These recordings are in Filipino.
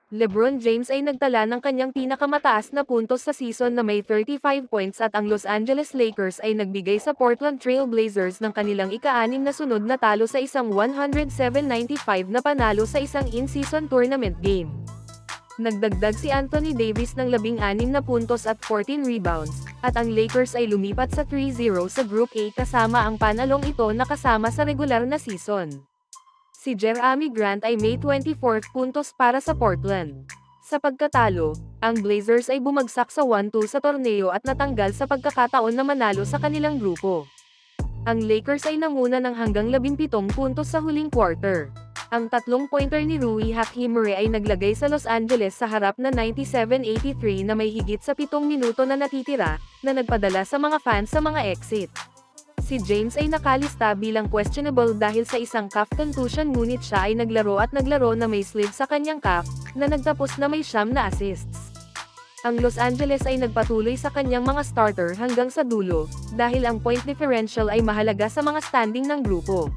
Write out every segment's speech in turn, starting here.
LeBron James ay nagtala ng kanyang pinakamataas na puntos sa season na may 35 points at ang Los Angeles Lakers ay nagbigay sa Portland Trail Blazers ng kanilang ika-6 na sunod na talo sa isang 107-95 na panalo sa isang in-season tournament game. Nagdagdag si Anthony Davis ng 16 na puntos at 14 rebounds, at ang Lakers ay lumipat sa 3-0 sa Group A kasama ang panalong ito na kasama sa regular na season. Si Jerami Grant ay may 24 puntos para sa Portland. Sa pagkatalo, ang Blazers ay bumagsak sa 1-2 sa torneo at natanggal sa pagkakataon na manalo sa kanilang grupo. Ang Lakers ay nanguna ng hanggang 17 puntos sa huling quarter. Ang 3-pointer ni Rui Hachimura ay naglagay sa Los Angeles sa harap na 97-83 na may higit sa 7 minuto na natitira, na nagpadala sa mga fans sa mga exit. Si James ay nakalista bilang questionable dahil sa isang calf contusion ngunit siya ay naglaro na may sleeve sa kanyang calf, na nagtapos na may 9 na assists. Ang Los Angeles ay nagpatuloy sa kanyang mga starter hanggang sa dulo, dahil ang point differential ay mahalaga sa mga standing ng grupo.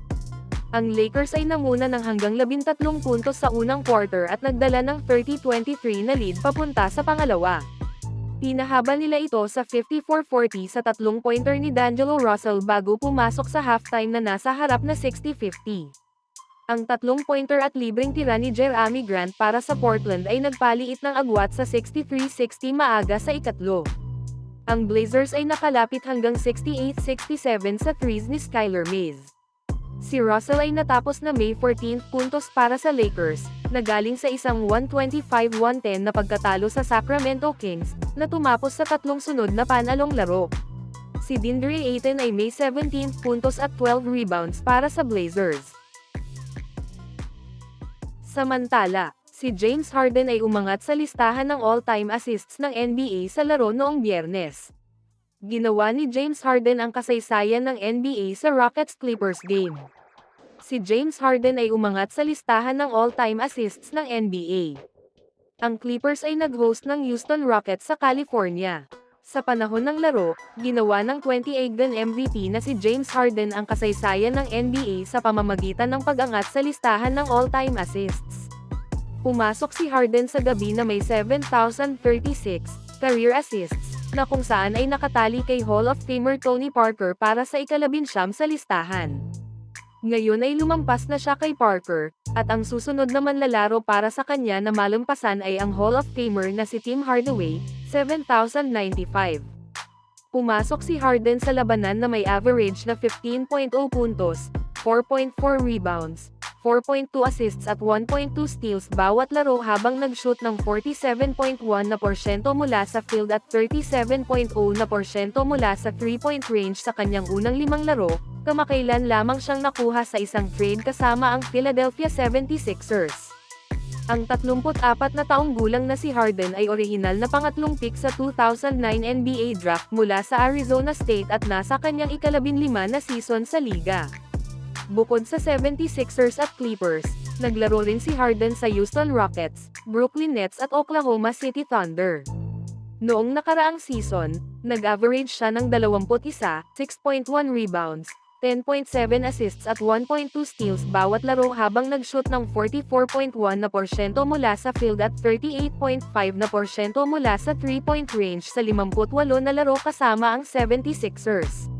Ang Lakers ay nanguna ng hanggang 13 puntos sa unang quarter at nagdala ng 30-23 na lead papunta sa pangalawa. Pinahaba nila ito sa 54-40 sa 3-pointer ni D'Angelo Russell bago pumasok sa halftime na nasa harap na 60-50. Ang 3-pointer at libreng tira ni Jerami Grant para sa Portland ay nagpaliit ng agwat sa 63-60 maaga sa ikatlo. Ang Blazers ay nakalapit hanggang 68-67 sa threes ni Skylar Mays. Si Russell ay natapos na may 14 puntos para sa Lakers, na galing sa isang 125-110 na pagkatalo sa Sacramento Kings, na tumapos sa 3 sunod na panalong laro. Si DeAndre Ayton ay may 17 puntos at 12 rebounds para sa Blazers. Samantala, si James Harden ay umangat sa listahan ng all-time assists ng NBA sa laro noong Biyernes. Ginawa ni James Harden ang kasaysayan ng NBA sa Rockets-Clippers game. Si James Harden ay umangat sa listahan ng all-time assists ng NBA. Ang Clippers ay nag-host ng Houston Rockets sa California. Sa panahon ng laro, ginawa ng 28th MVP na si James Harden ang kasaysayan ng NBA sa pamamagitan ng pag-angat sa listahan ng all-time assists. Pumasok si Harden sa gabi na may 7,036 career assists, na kung saan ay nakatali kay Hall of Famer Tony Parker para sa ika-19 sa listahan. Ngayon ay lumampas na siya kay Parker, at ang susunod na manlalaro para sa kanya na malampasan ay ang Hall of Famer na si Tim Hardaway, 7,095. Pumasok si Harden sa labanan na may average na 15.0 puntos, 4.4 rebounds, 4.2 assists at 1.2 steals bawat laro habang nag-shoot ng 47.1% mula sa field at 37.0% mula sa 3-point range sa kanyang unang 5 laro, kamakailan lamang siyang nakuha sa isang trade kasama ang Philadelphia 76ers. Ang 34 na taong gulang na si Harden ay orihinal na pangatlong pick sa 2009 NBA draft mula sa Arizona State at nasa kanyang ika-15 na season sa liga. Bukod sa 76ers at Clippers, naglaro rin si Harden sa Houston Rockets, Brooklyn Nets at Oklahoma City Thunder. Noong nakaraang season, nag-average siya ng 21, 6.1 rebounds, 10.7 assists at 1.2 steals bawat laro habang nag-shoot ng 44.1% mula sa field at 38.5% mula sa 3-point range sa 58 na laro kasama ang 76ers.